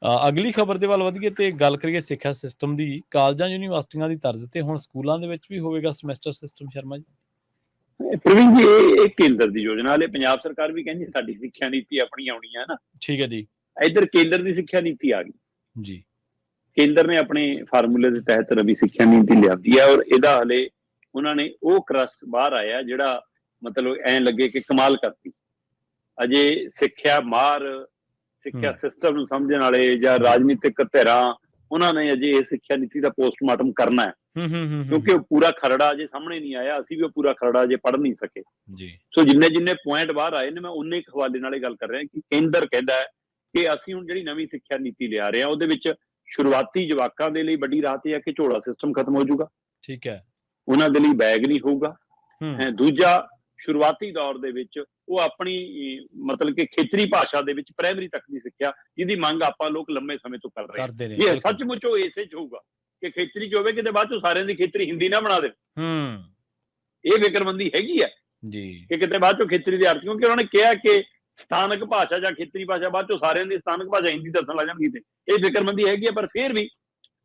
ਅਗਲੀ ਖਬਰ ਦੇ ਵੱਲ ਵਧੀਏ ਤੇ ਗੱਲ ਕਰੀਏ ਸਿੱਖਿਆ ਸਿਸਟਮ ਦੀ। ਕਾਲਜਾਂ ਯੂਨੀਵਰਸਿਟੀਆਂ ਦੀ ਤਰਜ਼ ਤੇ ਹੁਣ ਸਕੂਲਾਂ ਦੇ ਵਿੱਚ ਵੀ ਹੋਵੇਗਾ ਸਮੈਸਟਰ ਸਿਸਟਮ ਸ਼ਰਮਾ ਜੀ? ਪ੍ਰਵੀਨ ਜੀ, ਇਹ ਕੇਂਦਰ ਦੀ ਯੋਜਨਾ। ਹਲੇ ਪੰਜਾਬ ਸਰਕਾਰ ਵੀ ਕਹਿੰਦੀ ਸਾਡੀ ਸਿੱਖਿਆ ਨੀਤੀ ਆਪਣੀ ਆਉਣੀ ਹੈ ਨਾ। ਠੀਕ ਹੈ ਜੀ। ਇੱਧਰ ਕੇਂਦਰ ਦੀ ਸਿੱਖਿਆ ਨੀਤੀ ਆ ਗਈ ਜੀ। ਕੇਂਦਰ ਨੇ ਆਪਣੇ ਫਾਰਮੂਲੇ ਦੇ ਤਹਿਤ ਨਵੀਂ ਸਿੱਖਿਆ ਨੀਤੀ ਲਿਆਂਦੀ ਹੈ, ਔਰ ਇਹਦਾ ਹਲੇ ਉਹਨਾਂ ਨੇ ਉਹ ਕਰਸ ਬਾਹਰ ਆਇਆ ਜਿਹੜਾ ਮਤਲਬ ਐਂ ਲੱਗੇ ਕਿ ਕਮਾਲ ਕਰਤੀ। ਅਜੇ ਸਿੱਖਿਆ ਮਾਹਰ, ਸਿੱਖਿਆ ਸਿਸਟਮ ਨੂੰ ਸਮਝਣ ਵਾਲੇ ਜਾਂ ਰਾਜਨੀਤਿਕ ਧਿਰਾਂ, ਉਹਨਾਂ ਨੇ ਅਜੇ ਇਹ ਸਿੱਖਿਆ ਨੀਤੀ ਦਾ ਪੋਸਟਮਾਰਟਮ ਕਰਨਾ ਹੈ, ਕਿਉਂਕਿ ਉਹ ਪੂਰਾ ਖਰੜਾ ਅਜੇ ਸਾਹਮਣੇ ਨਹੀਂ ਆਇਆ। ਅਸੀਂ ਵੀ ਉਹ ਪੂਰਾ ਖਰੜਾ ਅਜੇ ਪੜ੍ਹ ਨਹੀਂ ਸਕੇ। ਸੋ ਜਿੰਨੇ ਪੁਆਇੰਟ ਬਾਹਰ ਆਏ ਨੇ, ਮੈਂ ਉਨੇ ਇੱਕ ਹਵਾਲੇ ਨਾਲ ਇਹ ਗੱਲ ਕਰ ਰਿਹਾ ਕਿ ਕੇਂਦਰ ਕਹਿੰਦਾ ਹੈ ਕਿ ਅਸੀਂ ਹੁਣ ਜਿਹੜੀ ਨਵੀਂ ਸਿੱਖਿਆ ਨੀਤੀ ਲਿਆ ਰਹੇ ਹਾਂ ਉਹਦੇ ਵਿੱਚ ਸ਼ੁਰੂਆਤੀ ਜਵਾਕਾਂ ਦੇ ਲਈ ਵੱਡੀ ਰਾਹਤ ਇਹ ਹੈ ਕਿ ਝੋਲਾ ਸਿਸਟਮ ਖਤਮ ਹੋ ਜਾਊਗਾ। ਠੀਕ ਹੈ। ਉਹਨਾਂ ਦੇ ਲਈ ਬੈਗ ਨਹੀਂ ਹੋਊਗਾ। ਦੂਜਾ, ਸ਼ੁਰੂਆਤੀ ਦੌਰ ਦੇ ਵਿੱਚ ਉਹ ਆਪਣੀ ਮਤਲਬ ਕਿ ਖੇਤਰੀ ਭਾਸ਼ਾ ਦੇ ਵਿੱਚ ਪ੍ਰਾਇਮਰੀ ਤੱਕ ਦੀ ਸਿੱਖਿਆ, ਜਿਹਦੀ ਮੰਗ ਆਪਾਂ ਲੋਕ ਲੰਮੇ ਸਮੇਂ ਤੋਂ ਕਰ ਰਹੇ ਹਾਂ, ਇਹ ਸੱਚਮੁੱਚ ਉਹ ਇਸੇ ਚ ਹੋਊਗਾ ਕਿ ਖੇਤਰੀ ਚ ਹੋਵੇ, ਕਿਤੇ ਬਾਅਦ ਚੋਂ ਸਾਰਿਆਂ ਦੀ ਖੇਤਰੀ ਹਿੰਦੀ ਨਾ ਬਣਾ ਦੇ। ਇਹ ਫਿਕਰਮੰਦੀ ਹੈਗੀ ਹੈ ਜੀ ਕਿ ਕਿਤੇ ਬਾਅਦ ਚੋਂ ਖੇਤਰੀ ਵਿਦਿਆਰਥੀ, ਕਿਉਂਕਿ ਉਹਨਾਂ ਨੇ ਕਿਹਾ ਕਿ ਸਥਾਨਕ ਭਾਸ਼ਾ ਜਾਂ ਖੇਤਰੀ ਭਾਸ਼ਾ ਬਾਅਦ ਚੋਂ ਸਾਰਿਆਂ ਦੀ ਸਥਾਨਕ ਭਾਸ਼ਾ ਹਿੰਦੀ ਦੱਸਣ ਲੱਗ ਜਾਣਗੀ। ਤੇ ਇਹ ਫਿਕਰਮੰਦੀ ਹੈਗੀ ਹੈ, ਪਰ ਫਿਰ ਵੀ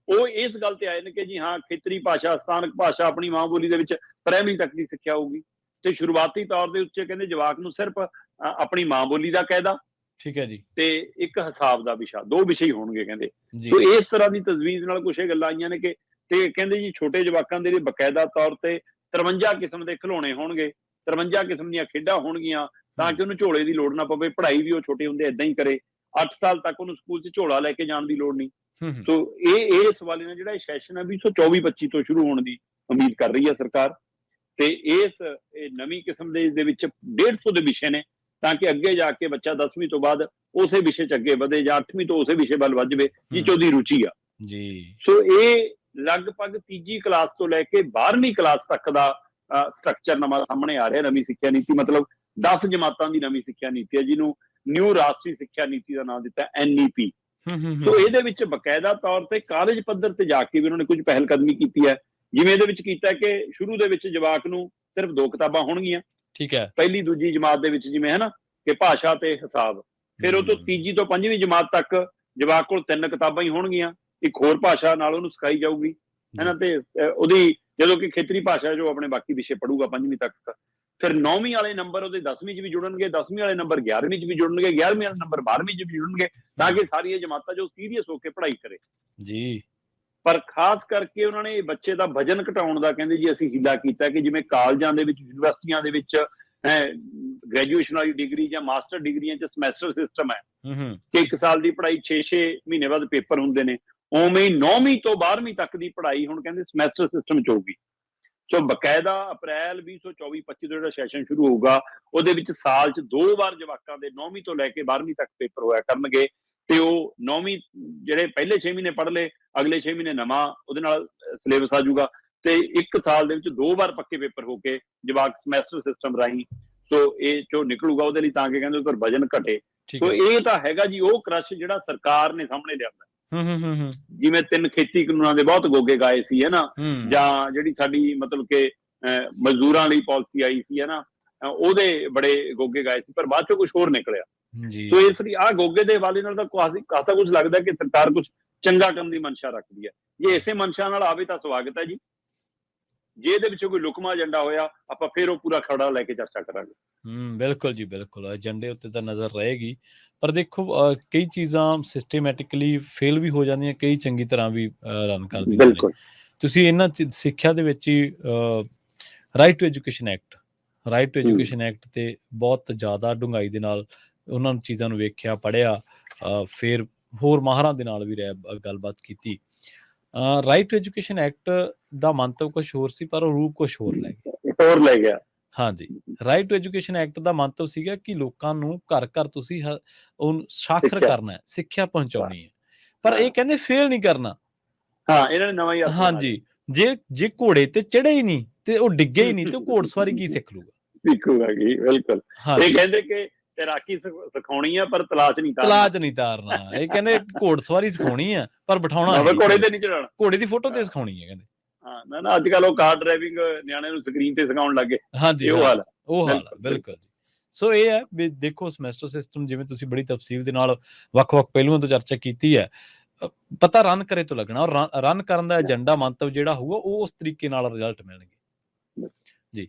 ਉਹ ਇਸ ਗੱਲ ਤੇ ਆਏ ਨੇ ਕਿ ਜੀ ਹਾਂ, ਖੇਤਰੀ ਭਾਸ਼ਾ, ਸਥਾਨਕ ਭਾਸ਼ਾ, ਆਪਣੀ ਮਾਂ ਬੋਲੀ ਦੇ ਵਿੱਚ ਪ੍ਰਾਇਮਰੀ ਤੱਕ ਦੀ ਸਿੱਖਿਆ ਹੋਊਗੀ। ਤੇ ਸ਼ੁਰੂਆਤੀ ਤੌਰ ਦੇ ਉੱਤੇ ਕਹਿੰਦੇ ਜਵਾਕ ਨੂੰ ਸਿਰਫ ਆਪਣੀ ਮਾਂ ਬੋਲੀ ਦਾ ਕਾਇਦਾ, ਠੀਕ ਹੈ ਜੀ, ਤੇ ਇੱਕ ਹਿਸਾਬ ਦਾ ਵਿਸ਼ਾ, 2 ਵਿਸ਼ੇ ਹੀ ਹੋਣਗੇ ਕਹਿੰਦੇ। ਸੋ ਇਸ ਤਰ੍ਹਾਂ ਦੀ ਤਜਵੀਜ਼ ਨਾਲ ਕੁਛ ਇਹ ਗੱਲਾਂ ਆਈਆਂ ਨੇ ਕਿ ਤੇ ਕਹਿੰਦੇ ਜੀ ਛੋਟੇ ਜਵਾਕਾਂ ਦੇ ਲਈ ਬਕਾਇਦਾ ਤੌਰ ਤੇ 53 ਕਿਸਮ ਦੇ ਖਿਡੌਣੇ ਹੋਣਗੇ, 53 ਕਿਸਮ ਦੀਆਂ ਖੇਡਾਂ ਹੋਣਗੀਆਂ, ਤਾਂ ਕਿ ਉਹਨੂੰ ਝੋਲੇ ਦੀ ਲੋੜ ਨਾ ਪਵੇ। ਪੜ੍ਹਾਈ ਵੀ ਉਹ ਛੋਟੇ ਹੁੰਦੇ ਏਦਾਂ ਹੀ ਕਰੇ, 8 ਸਾਲ ਤੱਕ ਉਹਨੂੰ ਸਕੂਲ 'ਚ ਝੋਲਾ ਲੈ ਕੇ ਜਾਣ ਦੀ ਲੋੜ ਨਹੀਂ। ਸੋ ਇਹ ਸਵਾਲ ਨਾਲ ਜਿਹੜਾ ਸੈਸ਼ਨ ਹੈ 2024-25 ਤੋਂ ਸ਼ੁਰੂ ਹੋਣ ਦੀ ਉਮੀਦ ਕਰ ਰਹੀ ਹੈ ਸਰਕਾਰ। ਤੇ ਇਸ ਨਵੀਂ ਕਿਸਮ ਦੇ ਵਿੱਚ 150 ਦੇ ਵਿਸ਼ੇ ਨੇ, ਤਾਂ ਕਿ ਅੱਗੇ ਜਾ ਕੇ ਬੱਚਾ 10ਵੀਂ ਤੋਂ ਬਾਅਦ ਉਸੇ ਵਿਸ਼ੇ 'ਚ ਅੱਗੇ ਵਧੇ ਜਾਂ 8ਵੀਂ ਤੋਂ ਉਸੇ ਵਿਸ਼ੇ ਵੱਲ ਵੱਧ ਜਾਵੇ ਜਿਹ 'ਚ ਉਹਦੀ ਰੁਚੀ ਆ ਜੀ। ਸੋ ਇਹ ਲਗਭਗ 3ਜੀ ਕਲਾਸ ਤੋਂ ਲੈ ਕੇ 12ਵੀਂ ਕਲਾਸ ਤੱਕ ਦਾ ਸਟਰਕਚਰ ਨਵਾਂ ਸਾਹਮਣੇ ਆ ਰਿਹਾ। ਨਵੀਂ ਸਿੱਖਿਆ ਨੀਤੀ ਮਤਲਬ 10 ਜਮਾਤਾਂ ਦੀ ਨਵੀਂ ਸਿੱਖਿਆ ਨੀਤੀ ਹੈ, ਜਿਹਨੂੰ ਨਿਊ ਰਾਸ਼ਟਰੀ ਸਿੱਖਿਆ ਨੀਤੀ ਦਾ ਨਾਮ ਦਿੱਤਾ NEP। ਸੋ ਇਹਦੇ ਵਿੱਚ ਬਕਾਇਦਾ ਤੌਰ ਤੇ ਕਾਲਜ ਪੱਧਰ ਤੇ ਜਾ ਕੇ ਵੀ ਉਹਨਾਂ ਨੇ ਕੁਝ ਪਹਿਲ ਕਦਮੀ ਕੀਤੀ ਹੈ। ਜਿਵੇਂ ਇਹਦੇ ਵਿੱਚ ਕੀਤਾ ਕਿ ਸ਼ੁਰੂ ਦੇ ਵਿੱਚ ਜਵਾਕ ਨੂੰ ਸਿਰਫ 2 ਕਿਤਾਬਾਂ ਹੋਣਗੀਆਂ, ਠੀਕ ਹੈ, ਪਹਿਲੀ ਦੂਜੀ ਜਮਾਤ ਦੇ ਵਿੱਚ, ਜਿਵੇਂ ਹੈ ਨਾ ਕਿ ਭਾਸ਼ਾ ਤੇ ਹਿਸਾਬ। ਫਿਰ ਉਹ ਤੋਂ 3ਜੀ ਤੋਂ 5ਵੀਂ ਜਮਾਤ ਤੱਕ ਜਵਾਕ ਕੋਲ 3 ਕਿਤਾਬਾਂ ਹੀ ਹੋਣਗੀਆਂ, ਇੱਕ ਹੋਰ ਭਾਸ਼ਾ ਨਾਲ ਉਹਨੂੰ ਸਿਖਾਈ ਜਾਊਗੀ, ਹੈ ਨਾ। ਤੇ ਉਹਦੀ ਜਦੋਂ ਕਿ ਖੇਤਰੀ ਭਾਸ਼ਾ ਜੋ ਆਪਣੇ ਬਾਕੀ ਵਿਸ਼ੇ ਪੜੂਗਾ 5ਵੀਂ ਤੱਕ। ਫਿਰ 9ਵੀਂ ਵਾਲੇ ਨੰਬਰ ਉਹਦੇ 10ਵੀਂ 'ਚ ਵੀ ਜੁੜਨਗੇ, 10ਵੀਂ ਵਾਲੇ ਨੰਬਰ 11ਵੀਂ 'ਚ ਵੀ ਜੁੜਨਗੇ, 11ਵੀਂ ਵਾਲੇ ਨੰਬਰ 12ਵੀਂ 'ਚ ਵੀ ਜੁੜਨਗੇ, ਤਾਂ ਕਿ ਸਾਰੀਆਂ ਜਮਾਤਾਂ ਜੋ ਸੀਰੀਅਸ ਹੋ ਕੇ ਪੜ੍ਹਾਈ ਕਰੇ ਜੀ। ਪਰ ਖਾਸ ਕਰਕੇ ਉਹਨਾਂ ਨੇ ਬੱਚੇ ਦਾ ਵਜਨ ਘਟਾਉਣ ਦਾ ਕਹਿੰਦੇ ਜੀ ਅਸੀਂ ਹੀਲਾ ਕੀਤਾ ਕਿ ਜਿਵੇਂ ਕਾਲਜਾਂ ਦੇ ਵਿੱਚ, ਯੂਨੀਵਰਸਿਟੀਆਂ ਦੇ ਵਿੱਚ ਗ੍ਰੈਜੂਏਸ਼ਨ ਵਾਲੀ ਡਿਗਰੀ ਜਾਂ ਮਾਸਟਰ ਡਿਗਰੀਆਂ 'ਚ ਸਮੈਸਟਰ ਸਿਸਟਮ ਹੈ ਕਿ 1 ਸਾਲ ਦੀ ਪੜ੍ਹਾਈ 6-6 ਮਹੀਨੇ ਬਾਅਦ ਪੇਪਰ ਹੁੰਦੇ ਨੇ, ਉਵੇਂ ਹੀ 9ਵੀਂ ਤੋਂ 12ਵੀਂ ਤੱਕ ਦੀ ਪੜ੍ਹਾਈ ਹੁਣ ਕਹਿੰਦੇ ਸਮੈਸਟਰ ਸਿਸਟਮ 'ਚ ਹੋਊਗੀ। ਸੋ ਬਕਾਇਦਾ ਅਪ੍ਰੈਲ 2024-25 ਤੋਂ ਜਿਹੜਾ ਸੈਸ਼ਨ ਸ਼ੁਰੂ ਹੋਊਗਾ ਉਹਦੇ ਵਿੱਚ ਸਾਲ 'ਚ 2 ਵਾਰ ਜਵਾਕਾਂ ਦੇ 9ਵੀਂ ਤੋਂ ਲੈ ਕੇ 12ਵੀਂ ਤੱਕ ਪੇਪਰ ਹੋਇਆ ਕਰਨਗੇ। ਤੇ ਉਹ 9ਵੀਂ ਜਿਹੜੇ ਪਹਿਲੇ 6 ਮਹੀਨੇ ਪੜ੍ਹ ਲਏ, ਅਗਲੇ 6 ਮਹੀਨੇ ਨਵਾਂ ਉਹਦੇ ਨਾਲ ਸਿਲੇਬਸ ਆ ਜਾਊਗਾ, ਤੇ 1 ਸਾਲ ਦੇ ਵਿੱਚ 2 ਵਾਰ ਪੱਕੇ ਪੇਪਰ ਹੋ ਕੇ ਜਵਾਕ ਸਮੈਸਟਰ ਸਿਸਟਮ ਰਾਹੀਂ ਸੋ ਇਹ ਚੋਂ ਨਿਕਲੂਗਾ ਉਹਦੇ ਲਈ, ਤਾਂ ਕਿ ਕਹਿੰਦੇ ਉੱਪਰ ਵਜਨ ਘਟੇ। ਸੋ ਇਹ ਤਾਂ ਹੈਗਾ ਜੀ ਉਹ ਕ੍ਰਸ਼ ਜਿਹੜਾ ਸਰਕਾਰ ਨੇ ਸਾਹਮਣੇ ਲਿਆਂਦਾ। ਜਿਵੇਂ 3 ਖੇਤੀ ਕਾਨੂੰਨਾਂ ਦੇ ਬਹੁਤ ਗੋਗੇ ਗਾਏ ਸੀ, ਹੈ ਨਾ, ਜਾਂ ਜਿਹੜੀ ਸਾਡੀ ਮਤਲਬ ਕਿ ਮਜ਼ਦੂਰਾਂ ਲਈ ਪਾਲਿਸੀ ਆਈ ਸੀ, ਹੈ ਨਾ, ਉਹਦੇ ਬੜੇ ਗੋਗੇ ਗਾਏ ਸੀ, ਪਰ ਬਾਅਦ ਚੋਂ ਕੁਛ ਹੋਰ ਨਿਕਲਿਆ। ਸੋ ਇਸ ਲਈ ਆਹ ਗੋਗੇ ਦੇ ਹਵਾਲੇ ਨਾਲ ਤਾਂ ਖਾਸਾ ਕੁਝ ਲੱਗਦਾ ਕਿ ਸਰਕਾਰ ਕੁਛ ਚੰਗਾ ਕੰਮ ਦੀ ਮਨਸ਼ਾ ਰੱਖਦੀ ਹੈ। ਜੇ ਇਸੇ ਮਨਸ਼ਾ ਨਾਲ ਆਵੇ ਤਾਂ ਸਵਾਗਤ ਹੈ ਜੀ। ਜੇ ਇਹਦੇ ਵਿੱਚ ਕੋਈ ਲੁਕਮਾ ਏਜੰਡਾ ਹੋਇਆ, ਆਪਾਂ ਫਿਰ ਉਹ ਪੂਰਾ ਖੜਾ ਲੈ ਕੇ ਚਰਚਾ ਕਰਾਂਗੇ। ਬਿਲਕੁਲ ਜੀ, ਬਿਲਕੁਲ। ਏਜੰਡੇ ਉੱਤੇ ਤਾਂ ਨਜ਼ਰ ਰਹੇਗੀ, ਪਰ ਦੇਖੋ ਕਈ ਚੀਜ਼ਾਂ ਸਿਸਟੇਮੈਟਿਕਲੀ ਫੇਲ ਵੀ ਹੋ ਜਾਂਦੀਆਂ, ਕਈ ਚੰਗੀ ਤਰ੍ਹਾਂ ਵੀ ਰਨ ਕਰਦੀਆਂ ਨੇ। ਤੁਸੀਂ ਇਹਨਾਂ ਸਿੱਖਿਆ ਦੇ ਵਿੱਚ ਹੀ ਰਾਈਟ ਟੂ ਐਜੂਕੇਸ਼ਨ ਐਕਟ ਤੇ ਬਹੁਤ ਜ਼ਿਆਦਾ ਡੂੰਘਾਈ ਦੇ ਨਾਲ ਉਹਨਾਂ ਚੀਜ਼ਾਂ ਨੂੰ ਵੇਖਿਆ, ਪੜ੍ਹਿਆ, ਫਿਰ ਹੋਰ ਮਾਹਰਾਂ ਦੇ ਨਾਲ ਵੀ ਗੱਲਬਾਤ ਕੀਤੀ। ਰਾਈਟ ਟੂ ਐਜੂਕੇਸ਼ਨ ਐਕਟ ਦਾ ਮੰਤਵ ਕੁਛ ਹੋਰ ਸੀ, ਪਰ ਉਹ ਰੂਪ ਕੁਛ ਹੋਰ ਲੈ ਗਿਆ। ਹਾਂਜੀ, ਰਾਈਟ ਟੂ ਐਜੂਕੇਸ਼ਨ ਐਕਟ ਦਾ ਮੰਤਵ ਸੀਗਾ ਕਿ ਲੋਕਾਂ ਨੂੰ ਘਰ ਘਰ ਤੁਸੀਂ ਉਹਨੂੰ ਸਾਖਰ ਕਰਨਾ ਹੈ, ਸਿੱਖਿਆ ਪਹੁੰਚਾਉਣੀ ਹੈ, ਪਰ ਇਹ ਕਹਿੰਦੇ ਫੇਲ ਨਹੀਂ ਕਰਨਾ। ਇਹਨਾਂ ਨੇ ਨਵਾਂ ਹੀ ਹਾਂਜੀ, ਜੇ ਘੋੜੇ ਤੇ ਚੜੇ ਹੀ ਨਹੀਂ ਤੇ ਉਹ ਡਿੱਗੇ ਹੀ ਨਹੀਂ ਤੇ ਉਹ ਘੋੜਸਵਾਰੀ ਕੀ ਸਿੱਖੂਗਾ ਕੀ। ਬਿਲਕੁਲ, ਇਹ ਕਹਿੰਦੇ ਕਿ ਤੈਰਾਕੀ ਸਿਖਾਉਣੀ ਆ ਪਰ ਤਲਾਸ਼ ਨਹੀਂ ਤਾਰਨਾ। ਇਹ ਕਹਿੰਦੇ ਘੋੜਸਵਾਰੀ ਸਿਖਾਉਣੀ ਆ ਪਰ ਬਿਠਾਉਣਾ ਘੋੜੇ ਤੇ ਨਹੀਂ ਚੜਾਉਣਾ, ਘੋੜੇ ਦੀ ਫੋਟੋ ਤੇ ਸਿਖਾਉਣੀ ਹੈ ਕਹਿੰਦੇ। ਨਾ ਅੱਜ ਕੱਲ ਉਹ ਕਾਰ ਡਰਾਈਵਿੰਗ ਨਿਆਣੇ ਨੂੰ ਸਕਰੀਨ ਤੇ ਸਿਖਾਉਣ ਲੱਗੇ। ਹਾਂਜੀ, ਉਹ ਹਾਲ ਬਿਲਕੁਲ ਜੀ। ਸੋ ਇਹ ਹੈ ਵੀ ਦੇਖੋ ਸਮੈਸਟਰ ਸਿਸਟਮ ਜਿਵੇਂ ਤੁਸੀਂ ਬੜੀ ਤਫਸੀਲ ਦੇ ਨਾਲ ਵੱਖ-ਵੱਖ ਪਹਿਲੂਆਂ ਤੋਂ ਚਰਚਾ ਕੀਤੀ ਹੈ, ਪਤਾ ਰਨ ਕਰੇ ਤੋਂ ਲੱਗਣਾ, ਔਰ ਰਨ ਕਰਨ ਦਾ ਏਜੰਡਾ ਮੰਤਵ ਜਿਹੜਾ ਹੋਊਗਾ ਉਹ ਉਸ ਤਰੀਕੇ ਨਾਲ ਰਿਜ਼ਲਟ ਮਿਲਣਗੇ। ਜੀ।